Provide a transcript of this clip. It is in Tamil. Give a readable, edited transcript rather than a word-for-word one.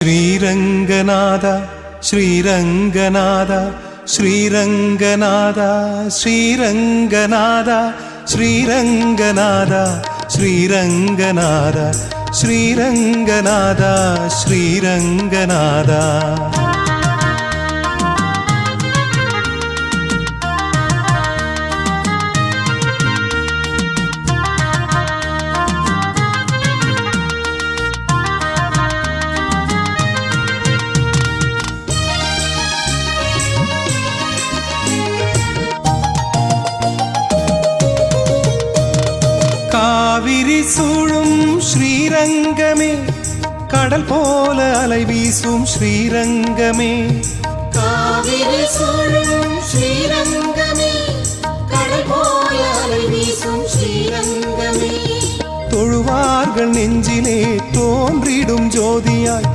ശ്രീരംഗനാഥ ശ്രീരംഗനാഥ ശ്രീരംഗനാഥ ശ്രീരംഗനാഥ ശ്രീരംഗനാഥ ശ്രീരംഗനാഥ ശ്രീരംഗനാഥ ശ്രീരംഗനാഥ காவிரி சூழும் ஸ்ரீரங்கமே கடல் போல அலை வீசும் ஸ்ரீரங்கமே காவிரி சூழும் ஸ்ரீரங்கமே கடல் போல அலை வீசும் ஸ்ரீரங்கமே தொழுவார்கள் நெஞ்சிலே தோன்றிடும் ஜோதியாய்